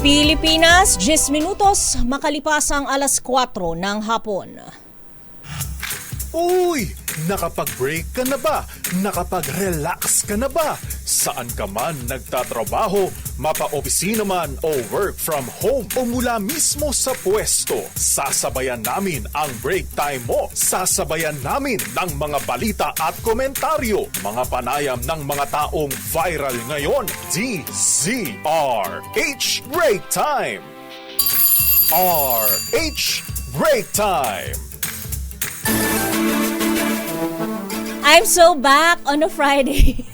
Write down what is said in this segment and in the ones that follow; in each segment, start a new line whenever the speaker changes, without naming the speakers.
Pilipinas, 10 minutos makalipas ang alas 4 ng hapon.
Uy! Nakapag-break ka na ba? Nakapag-relax ka na ba? Saan ka man nagtatrabaho, mapa-opisina man o work from home o mula mismo sa pwesto, sasabayan namin ang break time mo. Sasabayan namin ng mga balita at komentaryo, mga panayam ng mga taong viral ngayon. DZRH Break Time! RH Break Time!
I'm so back on a Friday.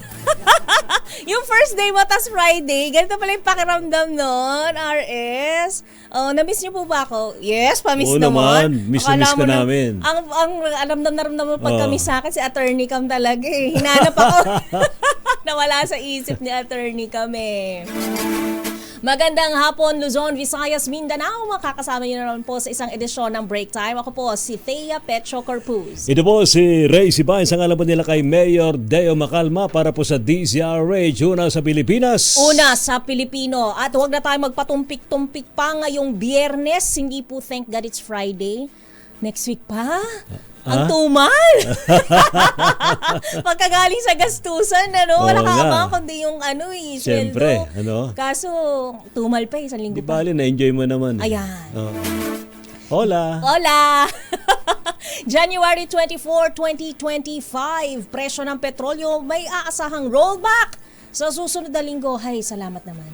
Yung first day mo, tas Friday, ganito pala yung pakiramdam nun, RS. Oh, na-miss niyo po ba ako? Yes, pa-miss naman.
Miss na miss ka namin.
Ang alam mo pagka-miss sa akin, si Attorney Cam talaga eh. Hinanap ako. Nawala sa isip ni Attorney Cam eh. Magandang hapon, Luzon, Visayas, Mindanao. Makakasama niyo na naman po sa isang edisyon ng Break Time. Ako po si Thea Petro Corpuz.
Ito po si Ray Sibayan. Sa ngalan po nila kay Mayor Deo Macalma para po sa DZRH. Una sa Pilipinas.
Una sa Pilipino. At huwag na tayo magpatumpik-tumpik pa ngayong Biyernes. Hindi po thank God it's Friday. Next week pa? Ang tumal! Pagkagaling sa gastusan, wala ka abang kundi yung sweldo.
Siyempre,
Kaso, tumal pa, isang linggo
Di
pa.
bali, na-enjoy mo naman.
Ayan.
Hola!
Hola! January 24, 2025, presyo ng petrolyo may aasahang rollback. Sa susunod na linggo, salamat naman.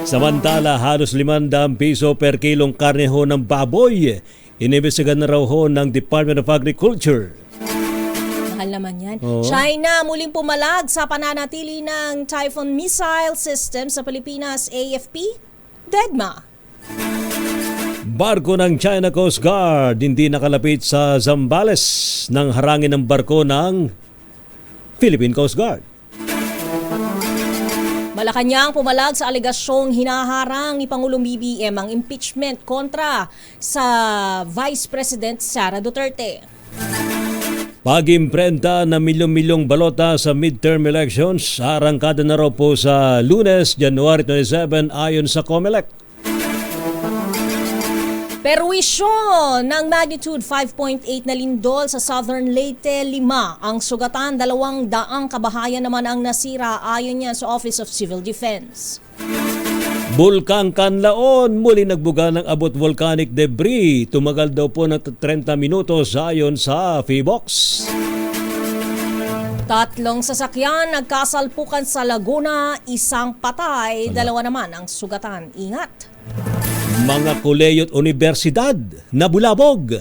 Samantala, halos 500 piso per kilong karneho ng baboy. Inimbestigahan na raw ho ng Department of Agriculture.
Mahal naman yan.
Oo.
China muling pumalag sa pananatili ng Typhoon missile system sa Pilipinas, AFP, DEDMA.
Barko ng China Coast Guard hindi nakalapit sa Zambales nang harangin ng barko ng Philippine Coast Guard.
Malacanang pumalag sa alegasyong hinaharang ni Pangulong BBM ang impeachment kontra sa Vice President Sara Duterte.
Pag-imprenta na milyong-milyong balota sa midterm elections, arangkada na raw po sa Lunes, January 27 ayon sa COMELEC.
Perwisyo ng magnitude 5.8 na lindol sa Southern Leyte, 5 ang sugatan, 200 kabahayan naman ang nasira ayon niya sa Office of Civil Defense.
Bulkang Kanlaon muli nagbuga ng abot volcanic debris. Tumagal daw po ng 30 minutos ayon sa PHIVOX.
3 sasakyan nagkasalpukan sa Laguna, 1 patay, 2 naman ang sugatan. Ingat!
Mga koleyo't universidad nabulabog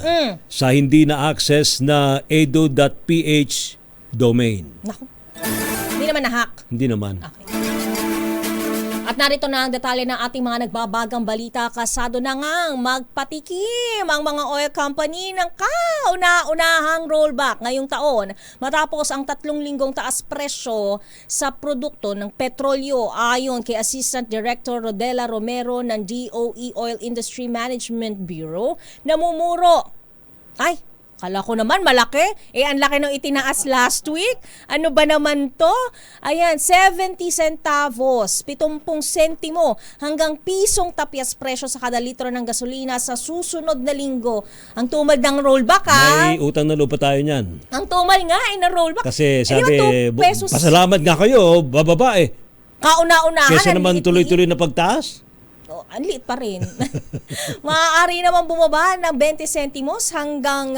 sa hindi na-access na edu.ph domain.
Naku, hindi naman na-hack.
Hindi naman.
Okay. At narito na ang detalye ng ating mga nagbabagang balita. Kasado na ngang magpatikim ang mga oil company ng kauna-unahang rollback ngayong taon matapos ang 3 linggong taas presyo sa produkto ng petrolyo. Ayon kay Assistant Director Rodela Romero ng DOE Oil Industry Management Bureau, namumuro. Kala ko naman malaki. Ang laki ng itinaas last week. Ano ba naman to? Ayan, 70 centavos, 70 sentimo hanggang pisong tapyas presyo sa kada litro ng gasolina sa susunod na linggo. Ang tumal ng rollback
May utang na lupa tayo niyan.
Ang tumal nga na rollback.
Kasi sabi,
pesos.
pasalamat nga kayo, bababa eh.
Kauna-unahan.
Kesa naman tuloy-tuloy na pagtaas.
Ang liit pa rin. Maaari naman bumaba ng 20 sentimos hanggang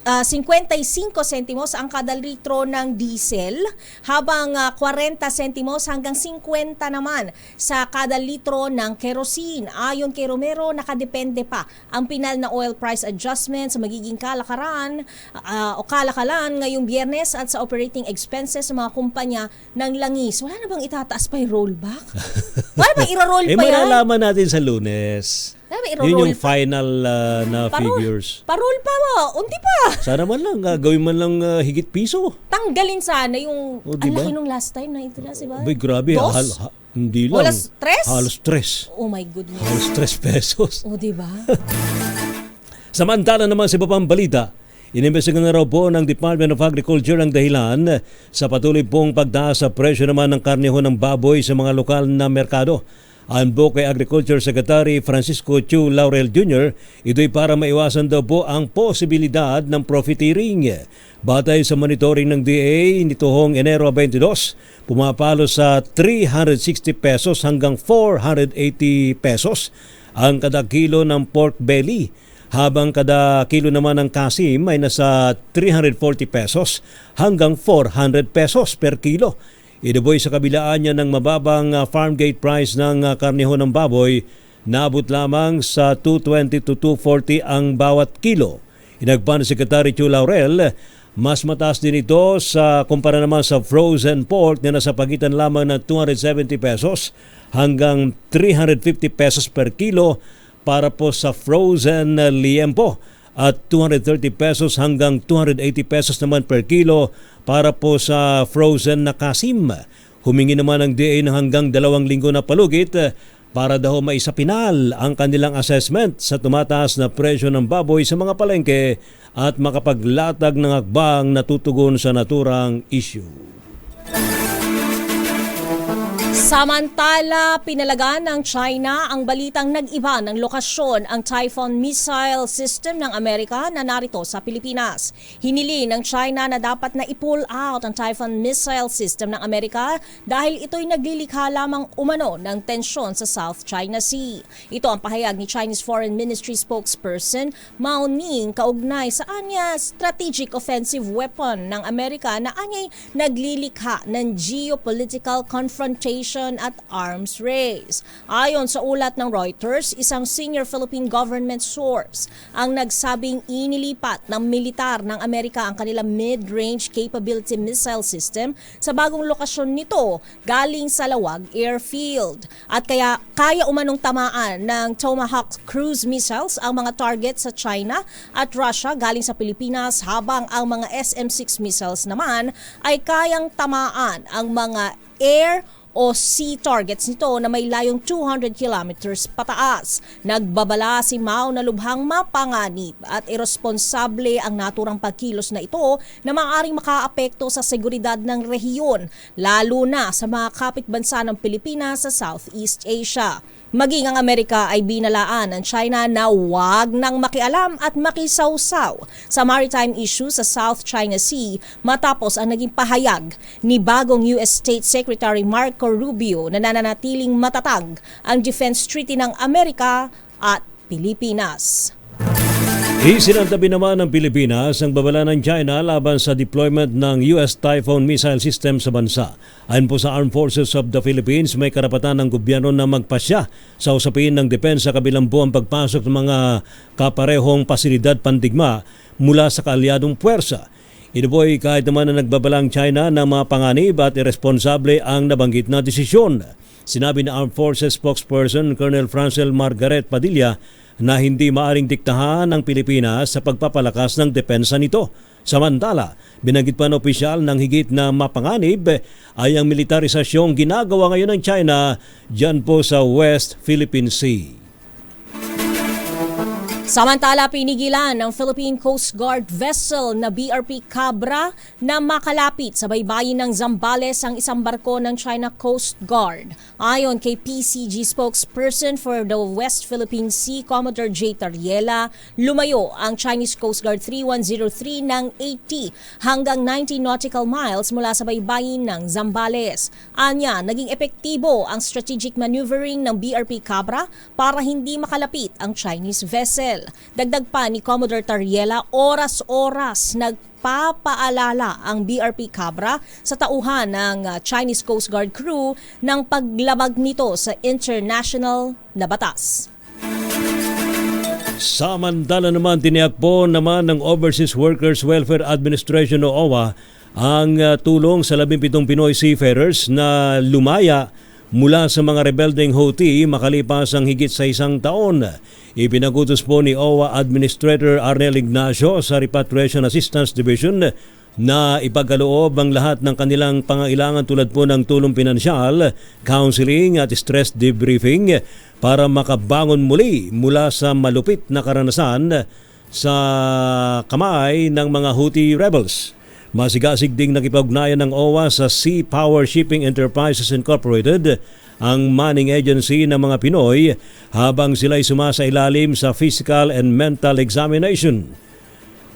55 sentimos ang kada litro ng diesel, habang 40 sentimos hanggang 50 naman sa kada litro ng kerosene. Ayon kay Romero, nakadepende pa ang pinal na oil price adjustment sa magiging kalakalan ngayong Biyernes at sa operating expenses sa mga kumpanya ng langis. Wala na bang itataas pa yung rollback? Wala bang iro-roll pa yan?
Malalaman natin sa Lunes. Yun yung final na figures.
Parol pa mo, unti pa.
Sana man lang, gawin man lang higit piso.
Tanggalin sana yung
diba?
ang laki nung last time na ito na, si ba?
Uy, grabe. Hindi lang.
Halos 3?
Halos 3.
Oh my goodness.
Halos 3 pesos.
Oh, diba?
Samantala naman sa iba pang balita, inimbestigahan na raw po ng Department of Agriculture ang dahilan sa patuloy pong pagtaas sa presyo naman ng karneho ng baboy sa mga lokal na merkado. Ayon po kay Agriculture Secretary Francisco Chu Laurel Jr., ito'y para maiwasan daw po ang posibilidad ng profiteering. Batay sa monitoring ng DA nitong Enero 22, pumapalo sa 360 pesos hanggang 480 pesos ang kada kilo ng pork belly, habang kada kilo naman ng kasim ay nasa 340 pesos hanggang 400 pesos per kilo. Inuboy sa kabilaan niya ng mababang farm gate price ng karneho ng baboy, naabot lamang sa 220 to 240 ang bawat kilo. Inagpan ni Secretary Chu Laurel, mas mataas din ito sa kumpara naman sa frozen pork na nasa pagitan lamang ng 270 pesos hanggang 350 pesos per kilo para po sa frozen liempo, at 230 pesos hanggang 280 pesos naman per kilo para po sa frozen na kasim. Humingi naman ang DA ng hanggang 2 linggo na palugit para daw maisapinal ang kanilang assessment sa tumataas na presyo ng baboy sa mga palengke at makapaglatag ng hakbang na tutugon sa naturang issue.
Samantala, pinalagaan ng China ang balitang nag-iba ng lokasyon ang Typhoon missile system ng Amerika na narito sa Pilipinas. Hinili ng China na dapat na i-pull out ang Typhoon missile system ng Amerika dahil ito'y naglilikha lamang umano ng tensyon sa South China Sea. Ito ang pahayag ni Chinese Foreign Ministry spokesperson Mao Ning kaugnay sa anya strategic offensive weapon ng Amerika na anya'y naglilikha ng geopolitical confrontation at arms race. Ayon sa ulat ng Reuters, isang senior Philippine government source ang nagsabing inilipat ng militar ng Amerika ang kanilang mid-range capability missile system sa bagong lokasyon nito galing sa Lawag Airfield. At kaya umanong tamaan ng Tomahawk cruise missiles ang mga target sa China at Russia galing sa Pilipinas, habang ang mga SM-6 missiles naman ay kayang tamaan ang mga air o sea targets nito na may layong 200 kilometers pataas. Nagbabala si Mao na lubhang mapanganib at irresponsable ang naturang pagkilos na ito na maaaring makaapekto sa seguridad ng rehiyon, lalo na sa mga kapitbansa ng Pilipinas sa Southeast Asia. Maging ang Amerika ay binalaan ng China na huwag nang makialam at makisawsaw sa maritime issue sa South China Sea matapos ang naging pahayag ni bagong US State Secretary Marco Rubio na nananatiling matatag ang Defense Treaty ng Amerika at Pilipinas.
Isinantabi naman ng Pilipinas ang babala ng China laban sa deployment ng US Typhoon missile system sa bansa. Ayon po sa Armed Forces of the Philippines, may karapatan ng gobyerno na magpasya sa usapin ng depensa kabilang po ang pagpasok ng mga kaparehong pasilidad pandigma mula sa kaalyadong puwersa. Inuboy kahit naman na nagbabalang China ng mga panganib at irresponsable ang nabanggit na desisyon. Sinabi na Armed Forces spokesperson Colonel Francel Margaret Padilla na hindi maaring diktahan ng Pilipinas sa pagpapalakas ng depensa nito. Samantala, binanggit pa ng opisyal ng higit na mapanganib ay ang militarisasyong ginagawa ngayon ng China dyan po sa West Philippine Sea.
Samantala, pinigilan ng Philippine Coast Guard vessel na BRP Cabra na makalapit sa baybayin ng Zambales ang isang barko ng China Coast Guard. Ayon kay PCG spokesperson for the West Philippine Sea, Commodore J. Tariela, lumayo ang Chinese Coast Guard 3103 ng 80 hanggang 90 nautical miles mula sa baybayin ng Zambales. Anya, naging epektibo ang strategic maneuvering ng BRP Cabra para hindi makalapit ang Chinese vessel. Dagdag pa ni Commodore Tariela, oras-oras nagpapaalala ang BRP Cabra sa tauhan ng Chinese Coast Guard crew ng paglabag nito sa international na batas.
Samantala naman, tiniyak po naman ng Overseas Workers Welfare Administration o OWA ang tulong sa 17 Pinoy seafarers na lumaya mula sa mga rebeldeng Houthi makalipas ang higit sa 1 taon. Ipinagutos po ni OWA Administrator Arnel Ignacio sa Repatriation Assistance Division na ipagkaloob ang lahat ng kanilang pangailangan tulad po ng tulong pinansyal, counseling at stress debriefing para makabangon muli mula sa malupit na karanasan sa kamay ng mga Houthi rebels. Masigasig ding nakipag-ugnayan ng OWA sa Sea Power Shipping Enterprises Incorporated ang manning agency ng mga Pinoy habang sila'y sumasailalim sa physical and mental examination.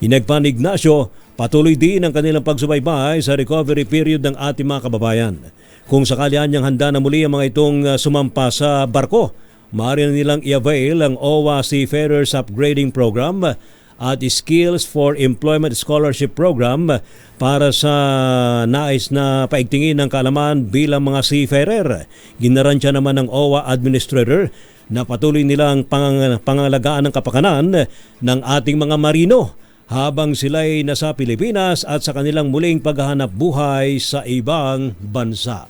Inegpan ni Ignacio, patuloy din ang kanilang pagsubaybay sa recovery period ng ating mga kababayan. Kung sakali niyang handa na muli ang mga itong sumampa sa barko, maaari na nilang i-avail ang OWA Seafarers Upgrading Program at Skills for Employment Scholarship Program para sa nais na paigtingin ng kaalaman bilang mga seafarer. Ginaransya naman ng OWA Administrator na patuloy nilang pangangalagaan ng kapakanan ng ating mga marino habang sila'y nasa Pilipinas at sa kanilang muling paghahanap buhay sa ibang bansa.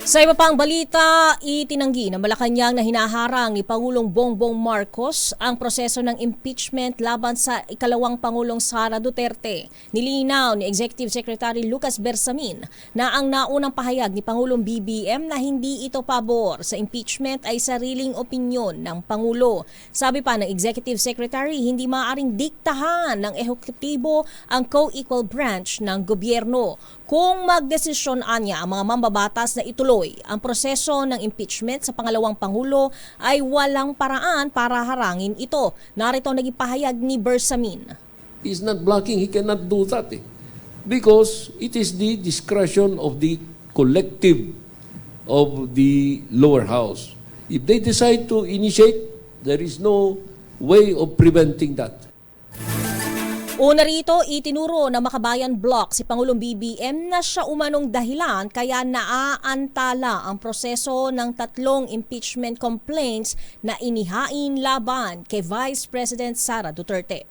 Sa iba pang balita, itinanggi ng Malacanang na hinaharang ni Pangulong Bongbong Marcos ang proseso ng impeachment laban sa ikalawang Pangulong Sara Duterte. Nilinaw ni Executive Secretary Lucas Bersamin na ang naunang pahayag ni Pangulong BBM na hindi ito pabor sa impeachment ay sariling opinyon ng Pangulo. Sabi pa ng Executive Secretary, hindi maaaring diktahan ng ehekutibo ang co-equal branch ng gobyerno. Kung magdesisyon anya ang mga mambabatas na ituloy ang proseso ng impeachment sa pangalawang Pangulo ay walang paraan para harangin ito. Narito naging pahayag ni Bersamin.
He's not blocking, he cannot do that because it is the discretion of the collective of the lower house. If they decide to initiate, there is no way of preventing that.
Una rito, itinuro ng Makabayan Bloc si Pangulong BBM na siya umanong dahilan kaya naaantala ang proseso ng 3 impeachment complaints na inihain laban kay Vice President Sara Duterte.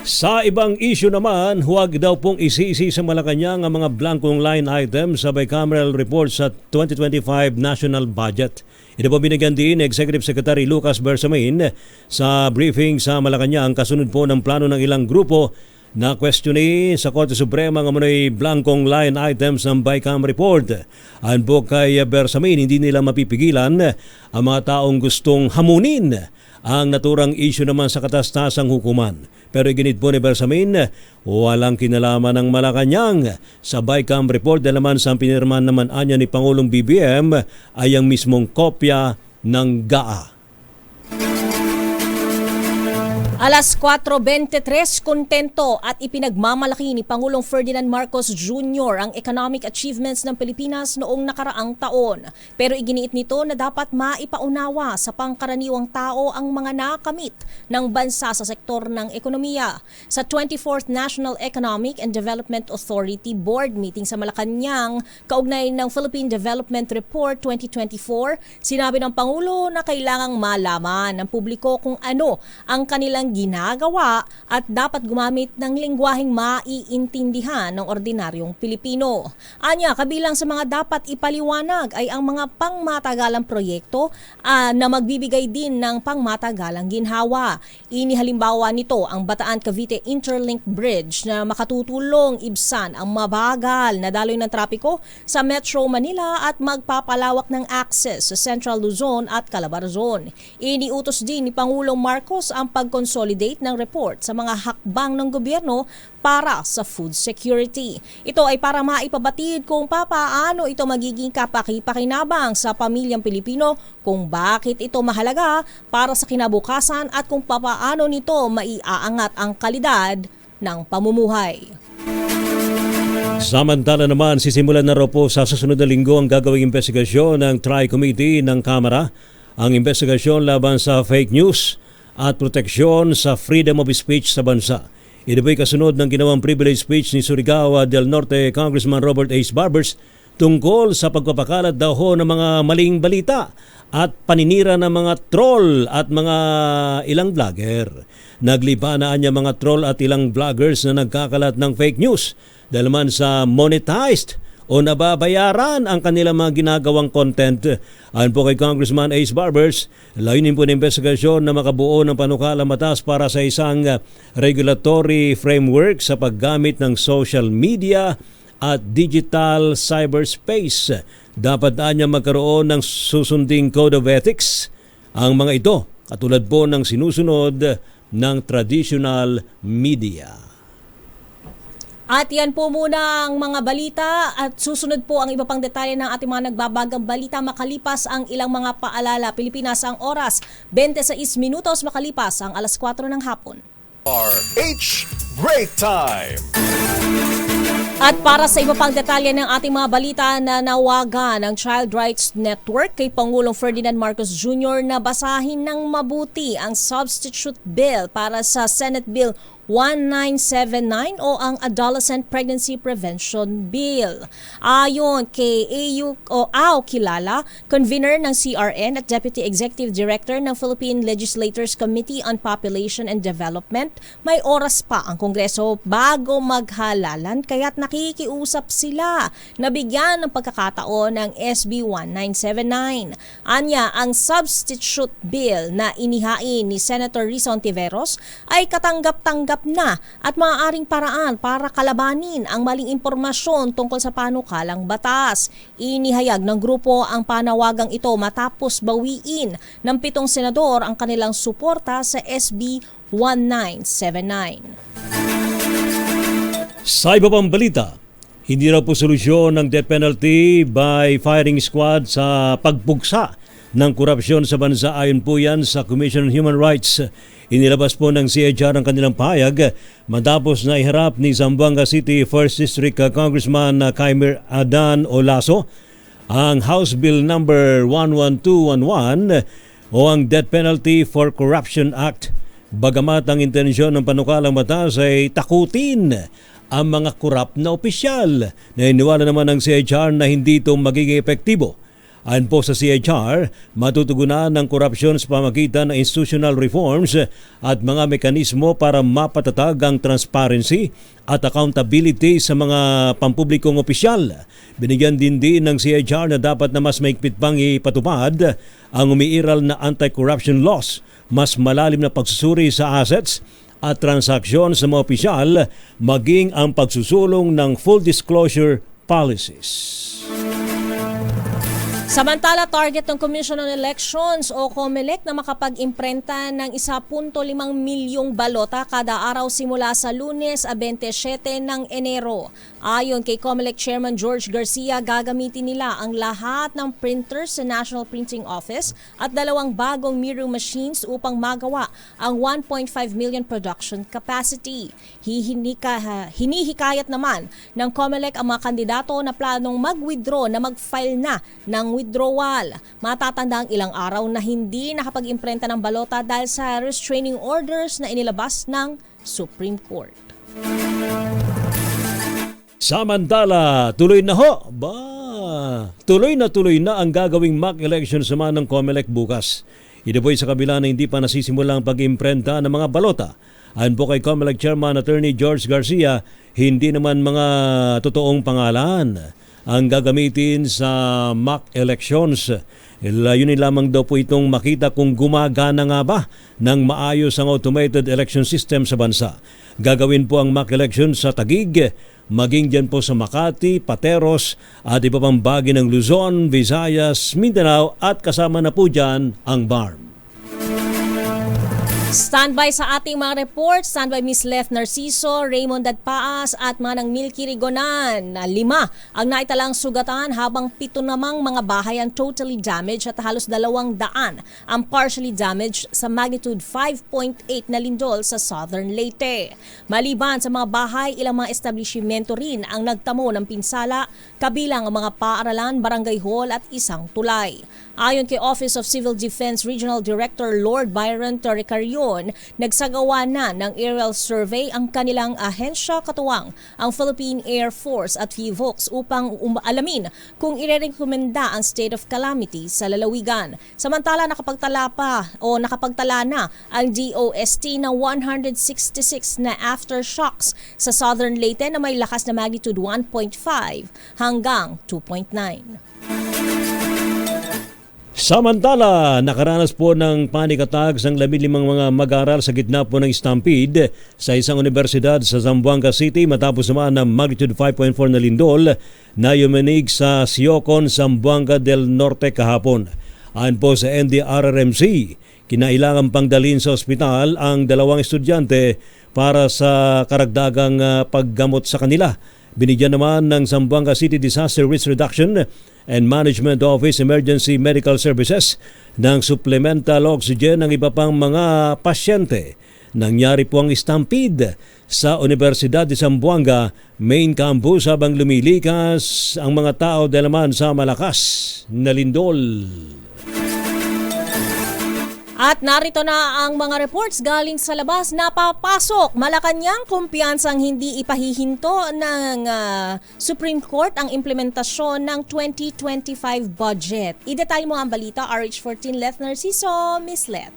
Sa ibang issue naman, huwag daw pong isisi sa Malacanang ang mga blankong line items sa bicameral report sa 2025 national budget. Ito po binigyan din ni Executive Secretary Lucas Bersamin sa briefing sa Malacanang kasunod po ng plano ng ilang grupo na questionin sa Korte Suprema ng manoy blankong line items ng BICAM report. Ayon po kay Bersamin, hindi nila mapipigilan ang mga taong gustong hamunin ang naturang issue naman sa katastasang hukuman. Pero iginit po ni Bersamin, walang kinalaman ng Malacanang sa BICAM report dahil naman sa pinirmahan naman anya ni Pangulong BBM ay ang mismong kopya ng GAA.
Alas 4:23, kontento at ipinagmamalaki ni Pangulong Ferdinand Marcos Jr. ang economic achievements ng Pilipinas noong nakaraang taon. Pero iginiit nito na dapat maipaunawa sa pangkaraniwang tao ang mga nakamit ng bansa sa sektor ng ekonomiya. Sa 24th National Economic and Development Authority Board meeting sa Malacanang, kaugnay ng Philippine Development Report 2024, sinabi ng Pangulo na kailangang malaman ng publiko kung ano ang kanilang ginagawa at dapat gumamit ng lengguwaheng maiintindihan ng ordinaryong Pilipino. Anya, kabilang sa mga dapat ipaliwanag ay ang mga pangmatagalang proyekto na magbibigay din ng pangmatagalang ginhawa. Inihalimbawa nito ang Bataan-Cavite Interlink Bridge na makatutulong ibsan ang mabagal na daloy ng trapiko sa Metro Manila at magpapalawak ng access sa Central Luzon at Calabarzon. Iniutos din ni Pangulong Marcos ang pagkonsolidate ng report sa mga hakbang ng gobyerno para sa food security. Ito ay para maipabatid kung paano ito magiging kapaki-pakinabang sa pamilyang Pilipino, kung bakit ito mahalaga para sa kinabukasan at kung paano nito maiaangat ang kalidad ng pamumuhay.
Samantala naman, sisimulan na raw po sa susunod na linggo ang gagawing investigasyon ng Tri-Committee ng Kamara, ang investigasyon laban sa fake news at proteksyon sa freedom of speech sa bansa. Ito po'y kasunod ng ginawang privilege speech ni Surigao del Norte Congressman Robert H. Barbers tungkol sa pagpapakalat daw ho ng mga maling balita at paninira ng mga troll at mga ilang vlogger. Naglibana niya mga troll at ilang vloggers na nagkakalat ng fake news dahil man sa monetized o nababayaran ang kanilang mga ginagawang content. Ayon po kay Congressman Ace Barbers, layunin po ng investigasyon na makabuo ng panukalang batas para sa isang regulatory framework sa paggamit ng social media at digital cyberspace. Dapat niya magkaroon ng susunding code of ethics ang mga ito, katulad po ng sinusunod ng traditional media.
At yan po muna ang mga balita at susunod po ang iba pang detalye ng ating mga nagbabagang balita makalipas ang ilang mga paalala. Pilipinas ang oras, 26 minutos makalipas ang alas 4 ng hapon.
RH Break Time!
At para sa iba pang detalye ng ating mga balita na nawagan ng Child Rights Network kay Pangulong Ferdinand Marcos Jr. na basahin ng mabuti ang substitute bill para sa Senate Bill 1979 o ang Adolescent Pregnancy Prevention Bill. Ayon kay Ao Kilala, convener ng CRN at Deputy Executive Director ng Philippine Legislators Committee on Population and Development, may oras pa ang Kongreso bago maghalalan kaya't nakikiusap sila na bigyan ng pagkakataon ng SB 1979. Anya, ang substitute bill na inihain ni Senator Risa Ontiveros ay katanggap-tanggap na at maaaring paraan para kalabanin ang maling impormasyon tungkol sa panukalang batas. Inihayag ng grupo ang panawagang ito matapos bawiin ng 7 senador ang kanilang suporta sa SB 1979.
Sa iba pang balita, hindi raw po solusyon ng death penalty by firing squad sa pagpugsa ng korupsyon sa bansa. Ayon po yan sa Commission on Human Rights. Inilabas po ng CHR ang kanilang pahayag matapos na iharap ni Zamboanga City 1st District Congressman Kaimer Adan Olaso ang House Bill number 11211 o ang Death Penalty for Corruption Act. Bagamat ang intensyon ng panukalang batas ay takutin ang mga korap na opisyal. Nainiwala naman ng CHR na hindi ito magiging epektibo. Ayon po sa CHR, matutugunan ng korupsyon sa pamagitan ng institutional reforms at mga mekanismo para mapatatag ang transparency at accountability sa mga pampublikong opisyal. Binigyan din ng CHR na dapat na mas maigpit pang ipatupad ang umiiral na anti-corruption laws, mas malalim na pagsusuri sa assets at transaksyon sa mga opisyal, maging ang pagsusulong ng full disclosure policies.
Samantala, target ng Commission on Elections o COMELEC na makapag-imprenta ng 1.5 milyong balota kada araw simula sa Lunes, 27 ng Enero. Ayon kay COMELEC Chairman George Garcia, gagamitin nila ang lahat ng printers sa National Printing Office at 2 bagong mirror machines upang magawa ang 1.5 million production capacity. Hinihikayat naman ng COMELEC ang mga kandidato na planong mag-withdraw na mag-file na ng withdrawal. Matatanda ang ilang araw na hindi nakapag-imprenta ng balota dahil sa restraining orders na inilabas ng Supreme Court.
Samantala, tuloy na ang gagawing mock election sa ng COMELEC bukas. Ito po sa kabila na hindi pa nasisimula ang pag-imprenta ng mga balota. Ayon po kay COMELEC Chairman Attorney George Garcia, hindi naman mga totoong pangalan ang gagamitin sa mock elections. Layunin lamang daw po itong makita kung gumagana nga ba ng maayos ang automated election system sa bansa. Gagawin po ang mock election sa Taguig, maging dyan po sa Makati, Pateros at iba pang bahagi ng Luzon, Visayas, Mindanao at kasama na po dyan ang BARM.
Standby sa ating mga report, standby Miss Lef Narciso, Raymond Dadpaas at Manang Milky Rigonan. 5 ang naitalang sugatan habang 7 namang mga bahay ang totally damaged at halos 200 ang partially damaged sa magnitude 5.8 na lindol sa Southern Leyte. Maliban sa mga bahay, ilang mga establishmento rin ang nagtamo ng pinsala, kabilang ang mga paaralan, barangay hall at isang tulay. Ayon kay Office of Civil Defense Regional Director Lord Byron Torrecarrion, nagsagawa na ng aerial survey ang kanilang ahensya katuwang ang Philippine Air Force at PHIVOLCS upang alamin kung irerekomenda ang state of calamity sa lalawigan. Samantala, nakapagtala na ang DOST ng 166 na aftershocks sa Southern Leyte na may lakas na magnitude 1.5 hanggang 2.9.
Samantala, nakaranas po ng panic attacks ang 15 mga mag-aaral sa gitna po ng stampede sa isang universidad sa Zamboanga City matapos naman ng magnitude 5.4 na lindol na yumanig sa Siocon, Zamboanga del Norte kahapon. Ayon po sa NDRRMC, kinailangan pang dalhin sa ospital ang 2 estudyante para sa karagdagang paggamot sa kanila. Binigyan naman ng Zamboanga City Disaster Risk Reduction and Management Office Emergency Medical Services ng supplemental oxygen ng iba pang mga pasyente. Nangyari po ang stampede sa Universidad de Zamboanga main campus habang lumilikas ang mga tao dahil naman sa malakas na lindol.
At narito na ang mga reports galing sa labas na papasok. Malacanang kumpiyansang hindi ipahihinto ng Supreme Court ang implementasyon ng 2025 budget. Idetalye mo ang balita, RH14 Leth Narciso, Miss Leth.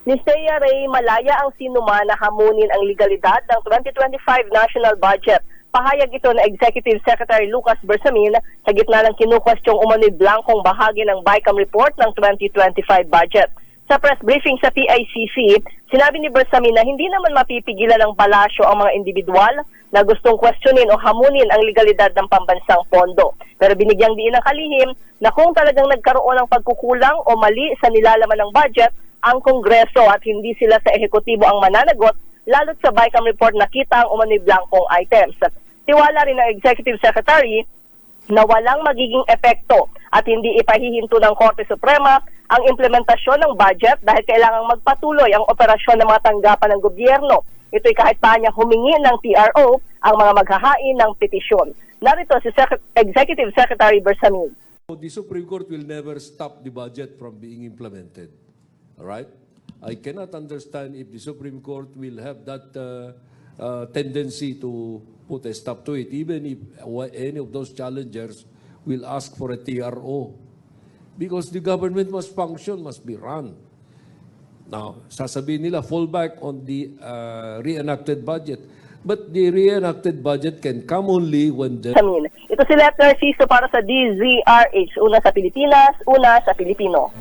Ni Thea Ray, malaya ang sinuma na hamunin ang legalidad ng 2025 national budget. Pahayag ito na Executive Secretary Lucas Bersamin sa gitna ng kinukwestiyong umano'y blankong bahagi ng BICAM report ng 2025 budget. Sa press briefing sa PICC, sinabi ni Bersamin na hindi naman mapipigilan ng palasyo ang mga individual na gustong questionin o hamunin ang legalidad ng pambansang pondo. Pero binigyang diin ng kalihim na kung talagang nagkaroon ng pagkukulang o mali sa nilalaman ng budget, ang Kongreso at hindi sila sa ehekutibo ang mananagot, lalo't sa BICAM report nakita ang umano'y blankong items. Tiwala rin ng Executive Secretary na walang magiging epekto at hindi ipahihinto ng Korte Suprema ang implementasyon ng budget dahil kailangang magpatuloy ang operasyon ng mga tanggapan ng gobyerno. Ito'y kahit pa niya humingi ng TRO ang mga maghahain ng petisyon. Narito si Executive Secretary Bersamin.
The Supreme Court will never stop the budget from being implemented. All right? I cannot understand if the Supreme Court will have that tendency to put a stop to it, even if any of those challengers will ask for a TRO. Because the government must function, must be run. Now, sasabihin nila, fall back on the reenacted budget. But the reenacted budget can come only when the...
Ito si Leth Narciso para sa DZRH. Una sa Pilipinas, una sa Pilipino.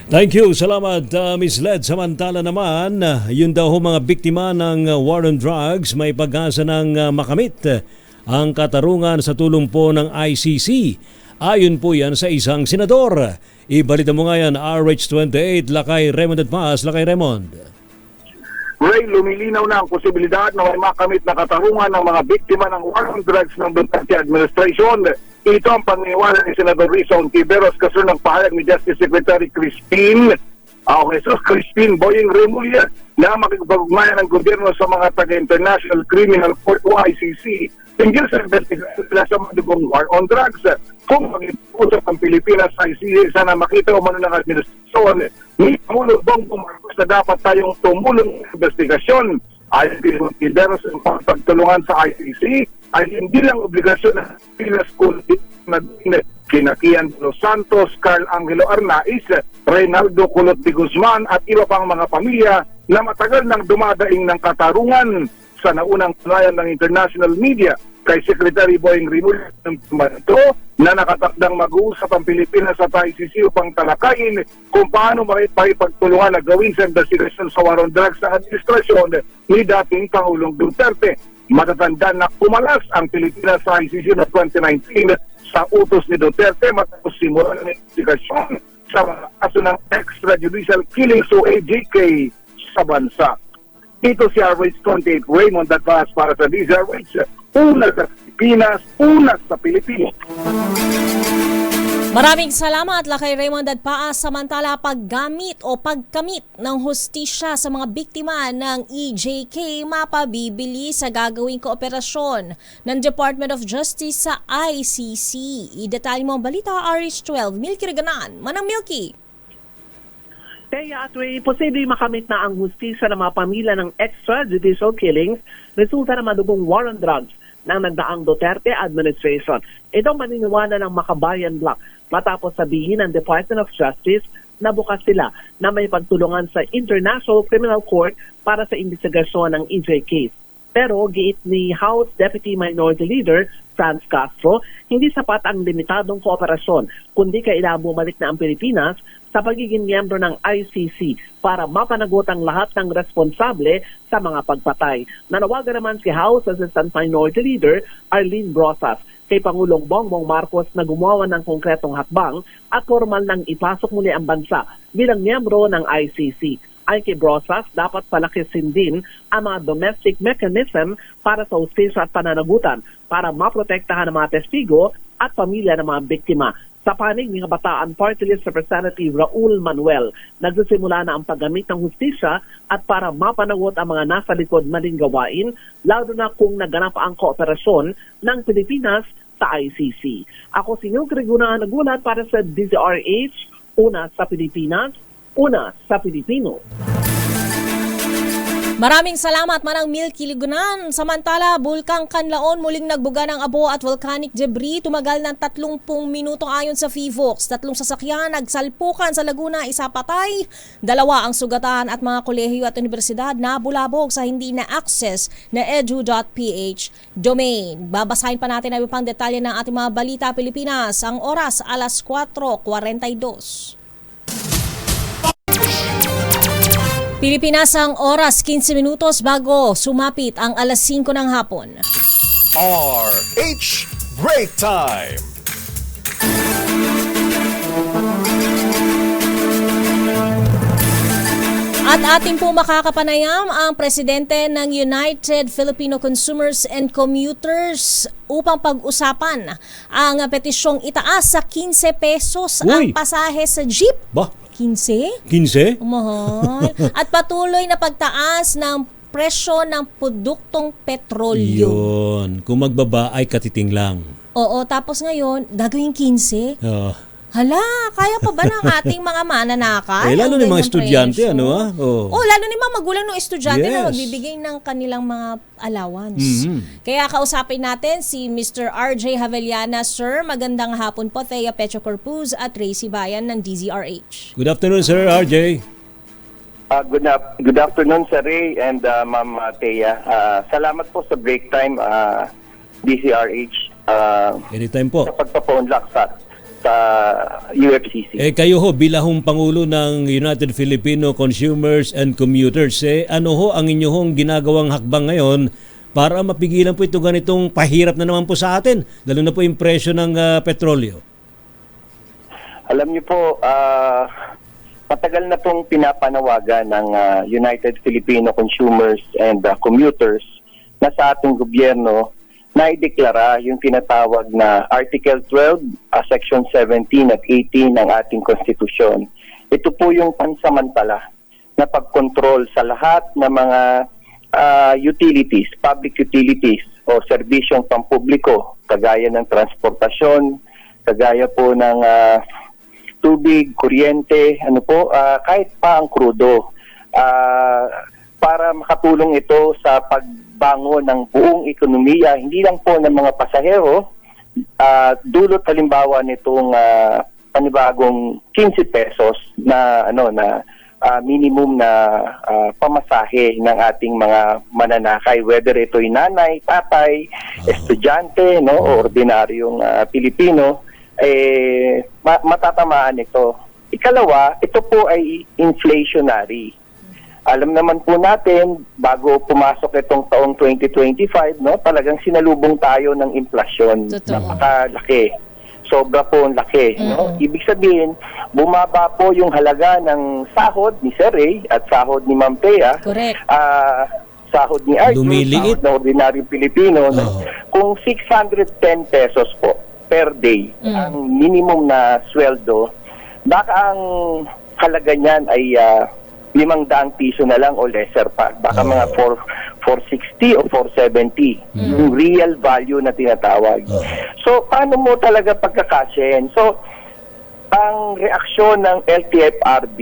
Thank you. Salamat, Ms. Led. Samantala naman, yun daw ho mga biktima ng war on drugs may pag-asa ng makamit ang katarungan sa tulong po ng ICC. Ayon po yan sa isang senador. Ibalita mo nga yan, RH28, Lakay Raymond at Paz. Lakay Raymond.
Ray, lumilinaw na ang posibilidad na may makamit na katarungan ng mga biktima ng war on drugs ng Duterte administration. Ito ang paniniwala ni Senador Risa Ontiveros kasunod ng pahayag ni Justice Secretary Crispin Boying Remulla na makikipag-ugnayan ng gobyerno sa mga taga-International Criminal Court o ICC tingil sa investigation sa mga dugong war on drugs. Kung mag-iusap ang Pilipinas sa ICC, sana makita o mano ng administrasyon ni Pangulo Bongbong Marcos na dapat tayong tumulong sa investigasyon. Ayon kay Ontiveros ang pagtulungan sa ICC ay hindi lang obligasyon ng Pilipinas kundi na kinakian Los Santos, Carl Angelo Arnaiz, Reynaldo Culot de Guzman at iba pang mga pamilya na matagal nang dumadaing ng katarungan sa naunang tunayan ng international media kay Secretary Boying Remulla ito na nakatakdang mag-uusap ang Pilipinas at ICC upang talakayin kung paano makipagtulungan na gawin sa investigasyon sa war on drugs sa administrasyon ni dating Pangulong Duterte. Matatanda na kumalas ang Pilipinas sa ICC noong 2019 sa utos ni Duterte matapos simulan ng investigasyon sa kaso ng extrajudicial killings o AJK sa bansa. Ito si RH28 Raymond Advas para sa DZRH, una sa Pilipinas, una sa Pilipino.
Maraming salamat, Lakay Raymond Adpaas. Samantala, paggamit o pagkamit ng hustisya sa mga biktima ng EJK mapabibili sa gagawing kooperasyon ng Department of Justice sa ICC. Idetalye mo ang balita, RH12, Milky Reganan. Manang Milky.
Kaya at posible makamit na ang hustisya ng mga pamilya ng extrajudicial killings resulta ng madugong war on drugs ng nagdaang Duterte administration. Ito ang maniniwala ng Makabayan Bloc matapos sabihin ng Department of Justice na bukas sila na may pagtulungan sa International Criminal Court para sa investigasyon ng EJ case. Pero giit ni House Deputy Minority Leader Franz Castro, hindi sapat ang limitadong kooperasyon kundi kailangan bumalik na ang Pilipinas sa pagiging miyembro ng ICC para mapanagot ang lahat ng responsable sa mga pagpatay. Nanawagan naman si House Assistant Minority Leader Arlene Brosas kay Pangulong Bongbong Marcos na gumawa ng konkretong hakbang at formal nang ipasok muli ang bansa bilang miyembro ng ICC. Ay kay Brosas, dapat palakisin din ang mga domestic mechanism para sa hustisya at pananagutan para maprotektahan ang mga testigo at pamilya ng mga biktima. Sa panig ni Kabataan Party List Representative Raul Manuel, nagsisimula na ang paggamit ng hustisya at para mapanagot ang mga nasa likod maling gawain, lalo na kung naganap ang kooperasyon ng Pilipinas sa ICC. Ako si Nung Griguna nagulat para sa DZRH, una sa Pilipinas, una sa Pilipino.
Maraming salamat Manang Milky Ligunan. Samantala, Bulkang Kanlaon muling nagbuga ng abo at volcanic debris. Tumagal ng 30 minuto ayon sa FIVOX. 3 sasakyan nagsalpukan sa Laguna, isa patay. 2 ang sugatan at mga kolehiyo at universidad na bulabog sa hindi na-access na edu.ph domain. Babasahin pa natin ang ibang detalye ng ating mga balita Pilipinas. Ang oras, alas 4:42. Pilipinas ang oras 15 minutos bago sumapit ang alas 5 ng hapon.
RH Break Time!
At ating po makakapanayam ang presidente ng United Filipino Consumers and Commuters upang pag-usapan ang petisyong itaas sa 15 pesos ang
Uy!
pasahe sa jeep.
Ba?
15?
15?
Mahal. At patuloy na pagtaas ng presyo ng produktong petrolyo.
Yun. Kung magbaba ay katiting lang.
Oo, tapos ngayon, gagawin 15?
Ah.
Hala, kaya pa ba ng ating mga mananakay?
Lalo
ang
ng mga
ganyang
estudyante,
presyo?
ano ah? Oh.
Lalo ng mga magulang ng estudyante na
Yes.
magbibigay ng kanilang mga allowance.
Mhm.
Kaya kausapin natin si Mr. RJ Havellana. Sir, magandang hapon po. Thea Pecho Corpuz at Tracy Bayan ng DZRH.
Good afternoon, Sir RJ.
Good afternoon, Sir Ray and Ma'am Thea. Salamat po sa break time, DCRH,
Anytime po.
sa pagpa-phone lock sa UFCC.
Kayo ho, bilang Pangulo ng United Filipino Consumers and Commuters, ano ho ang inyong ginagawang hakbang ngayon para mapigilan po ito ganitong pahirap na naman po sa atin, lalo na po yung presyo ng petrolyo?
Alam niyo po, matagal na pong pinapanawagan ng United Filipino Consumers and Commuters na sa ating gobyerno na ideklara yung tinatawag na Article 12, Section 17 at 18 ng ating konstitusyon. Ito po yung pansamantala na pagkontrol sa lahat ng mga utilities, public utilities o serbisyong pampubliko, kagaya ng transportasyon, kagaya po ng tubig, kuryente, kahit pa ang krudo, para makatulong ito sa pagbangon ng buong ekonomiya, hindi lang po ng mga pasahero, dulot halimbawa nitong panibagong 15 pesos na minimum na pamasahe ng ating mga mananakay, whether ito'y nanay, tatay, estudyante, o ordinaryong Pilipino, matatamaan ito. Ikalawa, ito po ay inflationary. Alam naman po natin, bago pumasok itong taong 2025, talagang sinalubong tayo ng inflasyon.
Totoo.
Napakalaki. Sobra po ang laki. Ibig sabihin, bumaba po yung halaga ng sahod ni Sir Ray at sahod ni Ma'am Thea.
Correct.
Sahod ni Arthur,
Lumiliit.
sahod ng ordinaryong Pilipino. Kung 610 pesos po per day, ang minimum na sweldo, baka ang halaga niyan ay 500 piso na lang o lesser pa. Baka mga 460 o 470. Yung real value na tinatawag. So, paano mo talaga pagkakasyahin? So, ang reaksyon ng LTFRB,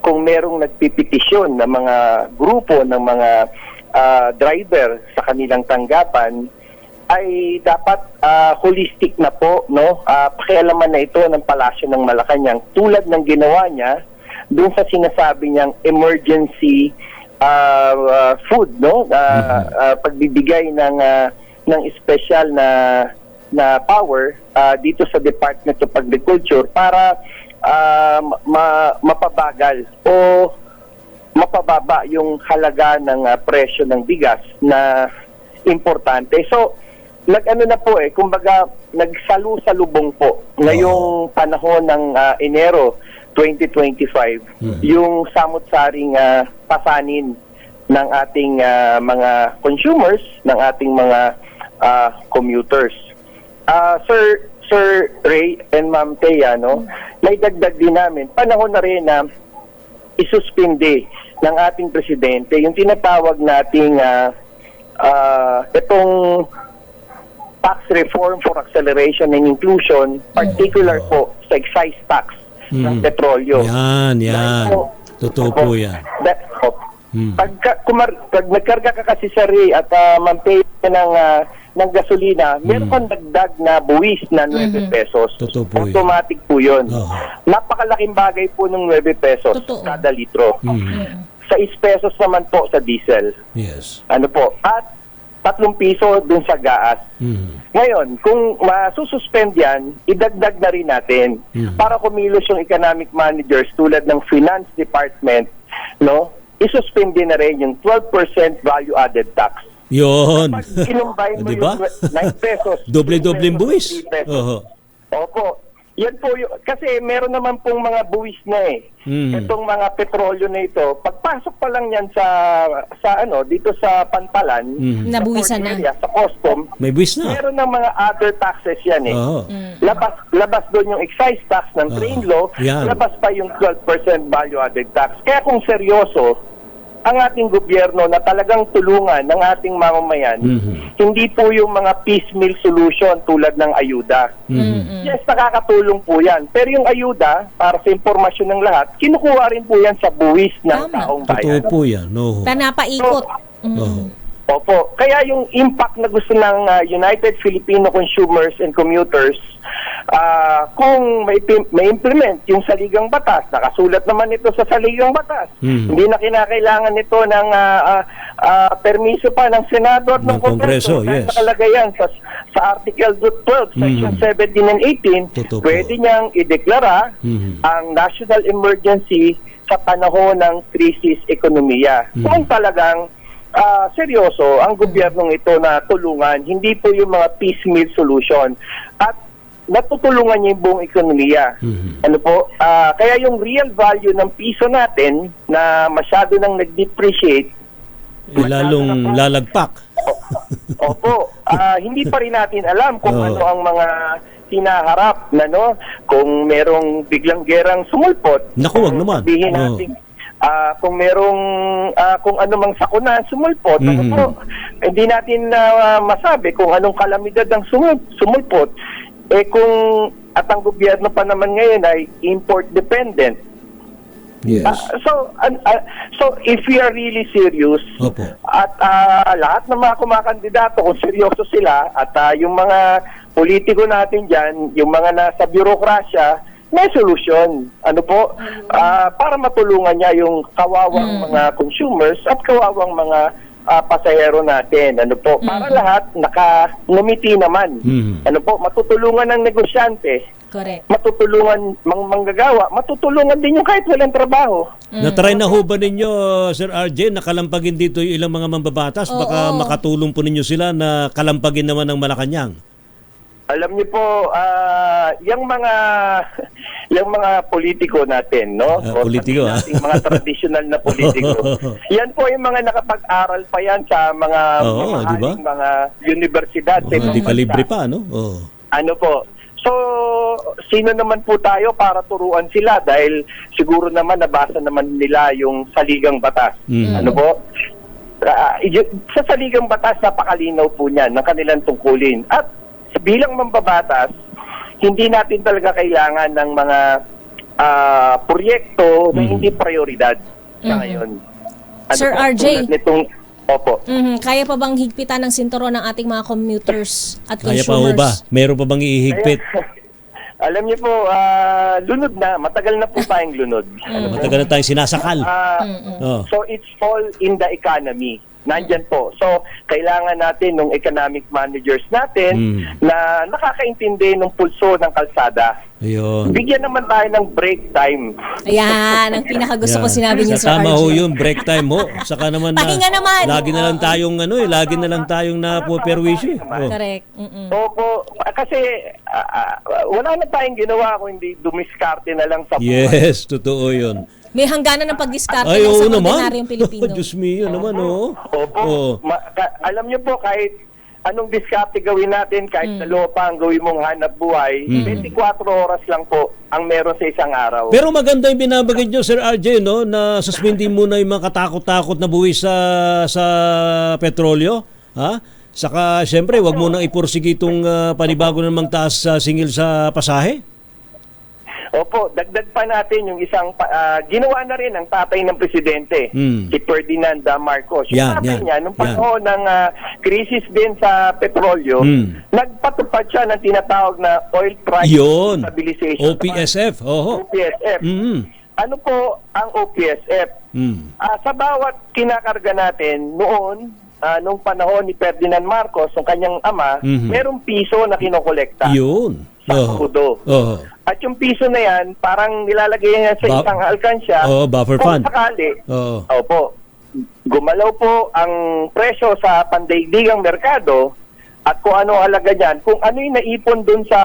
kung merong nagpipetisyon ng mga grupo ng mga driver sa kanilang tanggapan, ay dapat holistic na po, pakialaman na ito ng Palasyo ng Malacanang tulad ng ginawa niya doon sa sinasabi niyang emergency food, pagbibigay ng special na power dito sa Department of Agriculture para mapabagal o mapababa yung halaga ng presyo ng bigas na importante. So, nag-ano na po kumbaga nagsalu-salubong po ngayong panahon ng Enero 2025 yung samot-saring pasanin ng ating mga consumers, ng ating mga commuters. Sir Ray and Ma'am Thea, no, naidagdag din namin, panahon na rin na isuspinde ng ating presidente yung tinatawag nating itong tax reform for acceleration and inclusion, particular po sa excise tax ng petrolyo.
Yan. Totoo po yan.
Pag nagkarga ka kasi sa Ray at Ma'am Thea ng gasolina, meron kang dagdag na buwis na 9 pesos.
Totoo po yun.
Automatic po yun. Napakalaking bagay po ng 9 pesos
Totoo.
kada litro. Sa 6 pesos naman po sa diesel.
Yes.
Ano po? At 3 piso dun sa gas. Ngayon, kung masususpend yan, idagdag na rin natin para kumilos yung economic managers tulad ng Finance Department, no? Isuspend din na rin yung 12% value-added tax.
Yun.
Pag inumbay mo
Diba?
yung 9 pesos.
Doble-dobleng buwis.
3 pesos.
Oho.
Opo. Yan po yung, kasi meron naman pong mga buwis na Itong mga petrolyo na ito, pagpasok pa lang yan sa dito sa Pantalan,
Nabuwisan na.
sa port area, sa custom,
May buwis na.
meron ng mga other taxes yan
Oo.
Labas doon yung excise tax ng train law,
Yan.
labas pa yung 12% value added tax. Kaya kung seryoso ang ating gobyerno na talagang tulungan ng ating mamamayan, hindi po yung mga piecemeal solution tulad ng ayuda. Yes, nakakatulong po yan. Pero yung ayuda, para sa impormasyon ng lahat, kinukuha rin po yan sa buwis ng
Tama.
taong
Totoo
bayan.
po yan. Oho.
Panapaikot.
Oho.
Opo. Kaya yung impact na gusto ng United Filipino Consumers and Commuters, kung may implement yung saligang batas, nakasulat naman ito sa saligang batas, hindi na kinakailangan ito ng permiso pa ng Senado at ng
Kongreso,
Kongreso.
yes.
Nakalagay yan sa Article 12, Section 17 and 18,
Totoo po.
pwede niyang ideklara ang national emergency sa panahon ng krisis ekonomiya. Kung talagang seryoso ang gobyernong ito na tulungan, hindi po yung mga piecemeal solution, at natutulungan niya yung buong ekonomiya. Ano po? Kaya yung real value ng piso natin na masyado nang nag-depreciate,
Lalong lalagpak.
opo, hindi pa rin natin alam kung
Oo.
ano ang mga hinaharap na kung merong biglang gerang sumulpot.
Naku, wag naman.
Sabihin
Oo.
natin, kung merong kung anumang sakuna sumulpot, ano po, hindi natin masabi kung anong kalamidad ang sumulpot. Kung at ang gobyerno pa naman ngayon ay import dependent.
Yes.
So if we are really serious,
Opo.
at lahat ng mga kumakandidato, kung seryoso sila, at yung mga politiko natin dyan, yung mga nasa bürokrasya, may solusyon. Ano po? Para matulungan niya yung kawawang mga consumers at kawawang mga pasahero natin. Ano po? Para lahat nakangumiti naman. Ano po? Matutulungan ng negosyante.
Correct.
Matutulungan manggagawa, matutulungan din yung kahit walang trabaho.
Natry na ho ba ninyo, Sir RJ, na kalampagin dito yung ilang mga mambabatas? Baka makatulong po ninyo sila na kalampagin naman ng Malacanang.
Alam niyo po, yung mga politiko natin, no?
Politiko,
sabihin natin, mga traditional na politiko. Yan po yung mga nakapag-aral pa yan sa mga mamahaling mga universidad. sa ibang
Hindi ka
bansa.
libre pa, no?
Ano po? So, sino naman po tayo para turuan sila dahil siguro naman nabasa naman nila yung saligang batas. Ano po? Sa saligang batas, napakalinaw po niyan ng kanilang tungkulin. At bilang mambabatas, hindi natin talaga kailangan ng mga proyekto na hindi prioridad sa ngayon.
Sir
po,
RJ.
tulad nitong, opo.
Kaya pa bang higpitan ng sinturon ng ating mga commuters at
Kaya
consumers?
pa ho ba? Meron pa bang ihigpit?
Alam niyo po, lunod na. Matagal na po tayong lunod.
Matagal na tayong sinasakal.
So it's all in the economy. Nandyan po. So, kailangan natin ng economic managers natin na nakakaintindi ng pulso ng kalsada.
Ayun.
Bigyan naman tayo ng break time.
Ayan, ang pinakagusto ko sinabi niyo, Sir
Tama
RJ.
ho yung break time ho. Saka naman
Pahinga naman.
lagi na lang tayong lagi na lang tayong napuperwisyo. Oh.
Correct. Mm-mm.
Opo, kasi wala na tayong ginawa kung hindi dumiskarte na lang sa buhay.
Yes, totoo yun.
May hangganan ng pagdiskarte
Ay,
ng
oo
isang
naman.
ordinaryong Pilipino.
Diyos mio naman, oh.
Opo.
Oh.
Alam niyo po, kahit anong diskarte gawin natin, kahit sa lupa ang gawin mong hanap buhay, 24 oras lang po ang meron sa isang araw.
Pero maganda yung binabagay nyo, Sir RJ, no, na suspendin muna yung mga katakot-takot na buwis sa petrolyo. Ha? Saka, syempre, wag mo nang ipursige itong panibago na namang taas sa singil sa pasahe.
Opo, dagdag pa natin yung isang ginawa na rin ng tatay ng presidente, si Ferdinand Marcos.
Yan,
Sabi
yan,
niya, nung panahon ng krisis din sa petrolyo, nagpatupad siya ng tinatawag na Oil Price
Yun.
Stabilization
OPSF. Oho.
OPSF. Ano po ang OPSF? Sa bawat kinakarga natin noon, nung panahon ni Ferdinand Marcos, ng kanyang ama, merong piso na kinokolekta.
Yun.
Sa krudo.
Oho.
At yung piso na yan, parang nilalagay niya sa isang alkansya.
Buffer
kung
fund.
sakali,
Oo.
opo, gumalaw po ang presyo sa pandaigdigang merkado at kung ano halaga niyan, kung ano yung naipon dun sa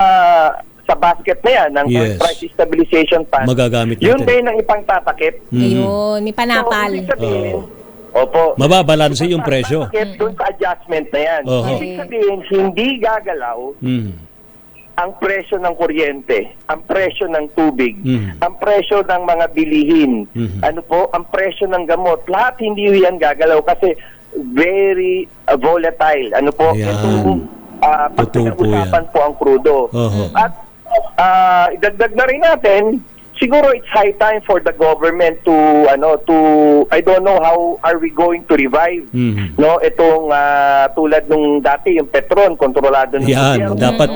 basket na yan ng
Yes.
Price Stabilization Fund,
Magagamit
yun
natin.
din ang ipangtatakip.
Ayun, may panapal.
So, ibig sabihin, opo,
Mababalanse yung presyo.
takip dun sa adjustment na yan.
Oo.
Ibig sabihin, hindi gagalaw ang presyo ng kuryente, ang presyo ng tubig, ang presyo ng mga bilihin, ano po, ang presyo ng gamot. Lahat hindi yan gagalaw kasi very volatile. Ano po,
Yan.
itong
Totoo po
pag-usapan
yan.
po ang crudo.
Oho.
At idagdag na rin natin, siguro it's high time for the government to I don't know how are we going to revive itong tulad nung dati yung Petron kontrolado ng
Yan,
gobyerno.
dapat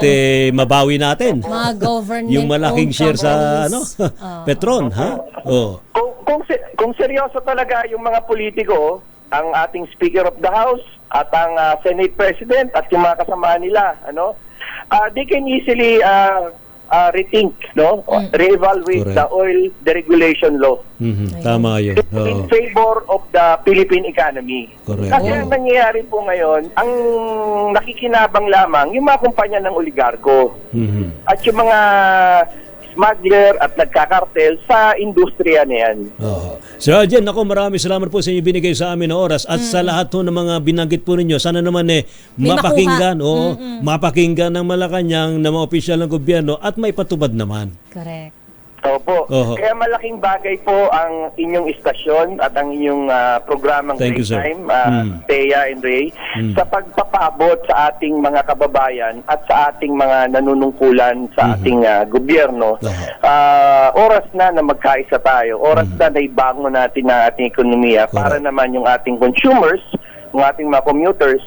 mabawi natin.
Mga government
Yung malaking share sa Petron, ha? Oh.
Kung seryoso talaga yung mga politiko, ang ating Speaker of the House at ang Senate President at yung mga kasama nila, they can easily rethink, reevaluate
Correct.
the oil deregulation law
Tama yun.
in
Oo.
favor of the Philippine economy.
Correct.
Kasi ang nangyayari po ngayon, ang nakikinabang lamang yung mga kumpanya ng oligarko at yung mga smuggler at nagkakartel sa industriya na yan.
Oo. Sir Arjen, ako maraming salamat po sa inyo binigay sa amin na oras at sa lahat po ng mga binanggit po ninyo. Sana naman
May
mapakinggan,
makuha.
mapakinggan ng Malacanang, ng mga opisyal ng gobyerno at may patubad naman.
Correct.
Opo.
Oho.
Kaya malaking bagay po ang inyong istasyon at ang inyong programang
Thank you, sir.
Daytime, Thea and Ray, sa pagpapaabot sa ating mga kababayan at sa ating mga nanunungkulan sa ating gobyerno. Oras na magkaisa tayo. Oras na ibangon natin ang ating ekonomiya para naman yung ating consumers, yung ating mga commuters,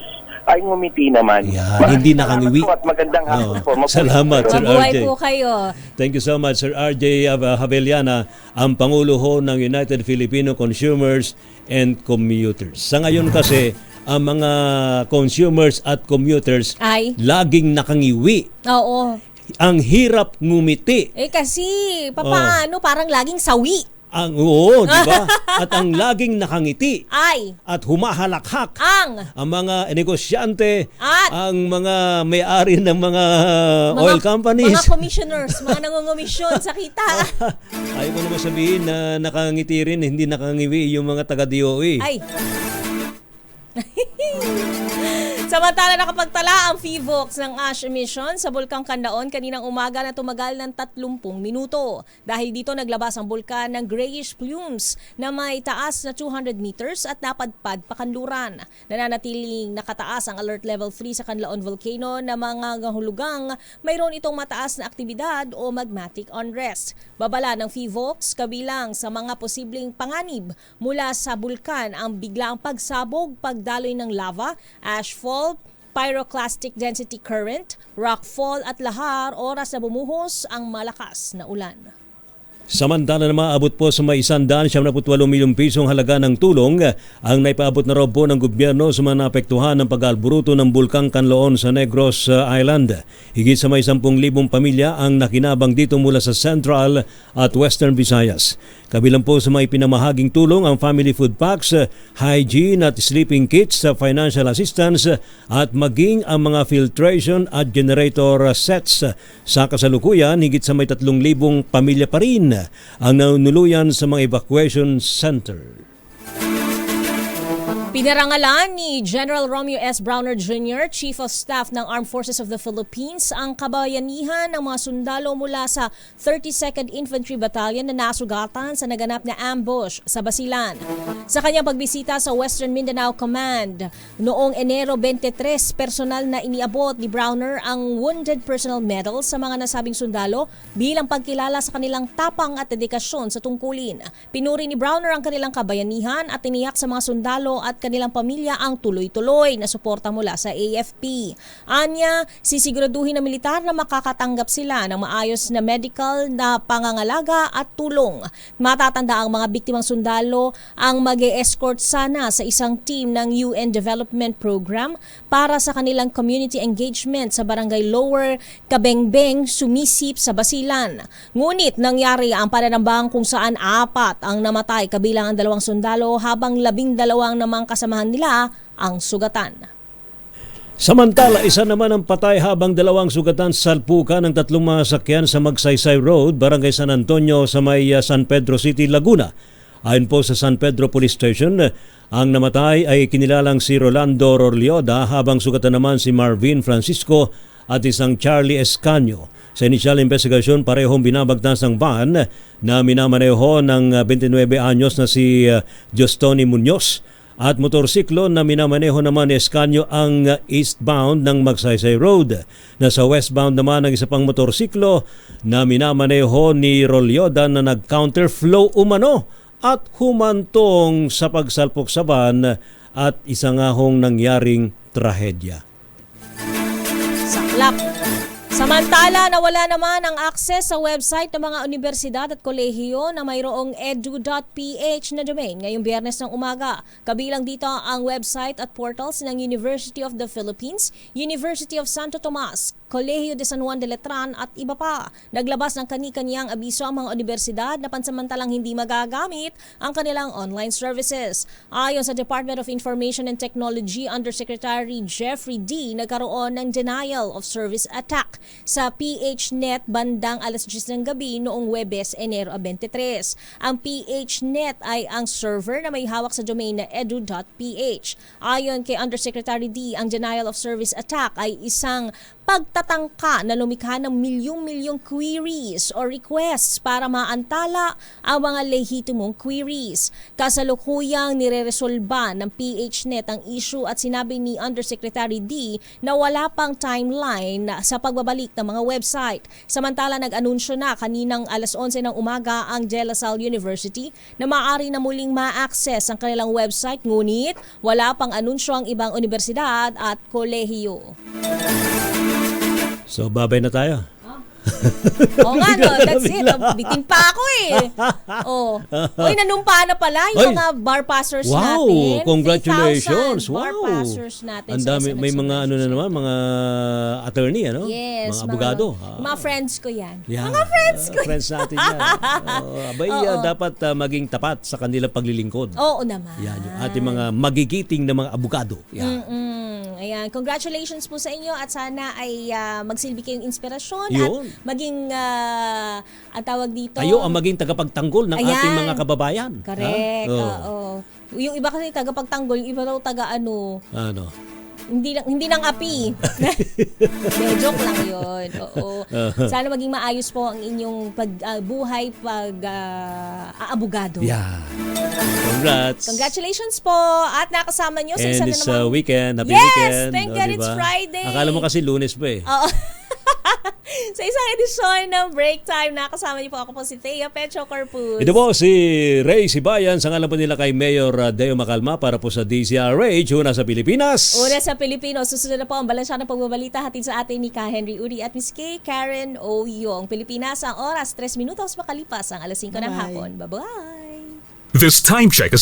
ay ngumiti naman.
Yan, hindi nakangiwi.
Salamat po at magandang hapon po.
Salamat, Sir
Mabuhay
RJ.
po kayo.
Thank you so much, Sir RJ Haveliana, ang Pangulo ho ng United Filipino Consumers and Commuters. Sa ngayon kasi, ang mga consumers at commuters
Ay.
laging nakangiwi.
Oo.
Ang hirap ngumiti.
Kasi, papaano, parang laging sawi.
Oo, di ba? At ang laging nakangiti
Ay.
at humahalakhak
Ang
mga negosyante,
At
ang mga may-ari ng mga oil companies.
Mga commissioners, mga nangungumisyon sa kita.
Ayaw ko naman sabihin na nakangiti rin, hindi nakangiwi yung mga taga-DOE.
Ay. Samantala nakapagtala ang PHIVOLCS ng ash emission sa Bulkang Canlaon kaninang umaga na tumagal ng 30 minuto. Dahil dito naglabas ang bulkan ng grayish plumes na may taas na 200 meters at napadpad pa kanluran. Nananatiling nakataas ang alert level 3 sa Canlaon Volcano na mga hulugang mayroon itong mataas na aktibidad o magmatic unrest. Babala ng PHIVOLCS kabilang sa mga posibleng panganib mula sa bulkan ang biglaang pagsabog, pagdaloy ng lava, ashfall, pyroclastic density current, rockfall at lahar oras na bumuhos ang malakas na ulan.
Samantala na maabot po sa may 178 milyong pisong halaga ng tulong ang naipaabot na raw po ng gobyerno sa mga naapektuhan ng pag-alburuto ng Bulkang Kanloon sa Negros Island. Higit sa may 10,000 pamilya ang nakinabang dito mula sa Central at Western Visayas. Kabilang po sa may pinamahaging tulong ang family food packs, hygiene at sleeping kits, financial assistance at maging ang mga filtration at generator sets. Sa kasalukuyan, higit sa may 3,000 pamilya pa rin ang nanunuluyan sa mga evacuation center.
Pinarangalan ni General Romeo S. Browner Jr., Chief of Staff ng Armed Forces of the Philippines, ang kabayanihan ng mga sundalo mula sa 32nd Infantry Battalion na nasugatan sa naganap na ambush sa Basilan. Sa kanyang pagbisita sa Western Mindanao Command, noong Enero 23, personal na iniabot ni Browner ang Wounded Personnel Medal sa mga nasabing sundalo bilang pagkilala sa kanilang tapang at dedikasyon sa tungkulin. Pinuri ni Browner ang kanilang kabayanihan at tiniyak sa mga sundalo at kanilang pamilya ang tuloy-tuloy na suporta mula sa AFP. Anya, sisiguraduhin ng militar na makakatanggap sila ng maayos na medical na pangangalaga at tulong. Matatanda ang mga biktimang sundalo ang mag-e-escort sana sa isang team ng UN Development Program para sa kanilang community engagement sa Barangay Lower Kabengbeng, Sumisip sa Basilan. Ngunit nangyari ang pananambang kung saan 4 ang namatay kabilang ang 2 sundalo habang 12 namang kasamahan nila ang sugatan.
Samantala, isa naman ang patay habang 2 sugatan sa salpukan ng 3 mga sakyan sa Magsaysay Road, Barangay San Antonio sa may San Pedro City, Laguna. Ayon po sa San Pedro Police Station, ang namatay ay kinilalang si Rolando Rorlioda habang sugatan naman si Marvin Francisco at isang Charlie Escanio. Sa inisyal investigasyon, parehong binabagtas ng van na minamaneho ng 29 anyos na si Justoni Munoz at motorsiklo na minamaneho naman ni Escanio ang eastbound ng Magsaysay Road. Nasa westbound naman ang isa pang motorsiklo na minamaneho ni Rolioda na nag-counterflow umano at humantong sa pagsalpok sa van at isa nga hong nangyaring trahedya.
Saklap. Samantala, nawala naman ang access sa website ng mga universidad at kolehiyo na mayroong edu.ph na domain ngayong Biyernes ng umaga. Kabilang dito ang website at portals ng University of the Philippines, University of Santo Tomas, Colegio de San Juan de Letran at iba pa. Naglabas ng kani-kaniyang abiso ang mga universidad na pansamantalang hindi magagamit ang kanilang online services. Ayon sa Department of Information and Technology Undersecretary Jeffrey D., nagkaroon ng denial of service attack sa PHNet bandang alas 10 ng gabi noong Huwebes, Enero 23. Ang PHNet ay ang server na may hawak sa domain na edu.ph. Ayon kay Undersecretary D., ang denial of service attack ay isang pagtatangka na lumikha ng milyong-milyong queries o requests para maantala ang mga lehitimong queries. Kasalukuyang nireresolba ng PHNet ang issue at sinabi ni Undersecretary D na wala pang timeline sa pagbabalik ng mga website. Samantala, nag-anunsyo na kaninang alas 11 ng umaga ang De La Salle University na maaari na muling ma-access ang kanilang website, ngunit wala pang anunsyo ang ibang universidad at kolehiyo.
So, babay na tayo.
Oo nga, no, that's it. Bitin pa ako eh. Oh. Uy, nanumpa na pala yung mga bar passers natin.
Wow, congratulations.
3,000 bar passers natin.
Ang dami, may mga ano na naman, mga attorney, ano?
Yes.
Mga abogado.
Mga friends ko yan.
Yeah.
Mga friends ko.
Friends natin yan. Dapat maging tapat sa kanilang paglilingkod.
Oo naman.
Yan, yung ating mga magigiting na mga abogado. Yan.
Ayan, congratulations po sa inyo at sana ay magsilbi kayong inspirasyon
Yun.
at maging ang tawag dito.
Tayo ang maging tagapagtanggol ng ating mga kababayan.
Correct.
Ha?
Oo. Yung iba kasi tagapagtanggol, yung iba daw
Ano?
hindi lang api. Joke lang yun. Oo. Sana maging maayos po ang inyong buhay aabogado.
Yeah. Congrats.
Congratulations po at nakasama nyo sa isa
And
na
this
namang...
weekend, happy
yes,
weekend.
Thank God it's
diba?
Friday.
Akala mo kasi Lunes pa eh.
Oo. Sa isang edisyon ng Break Time, nakasama niyo po ako po si Thea Pecho Corpus.
Ito po si Ray Sibayan, sa ngalan po nila kay Mayor Deo Macalma para po sa DZRH, una sa Pilipinas.
Una sa Pilipino, susunod na po ang balansya ng pagbabalita hatid sa atin ni Ka Henry Uri at Miss K. Karen Oyong. Pilipinas, ang oras 3 minutos makalipas ang alas 5 ng hapon. Bye-bye!
This time check is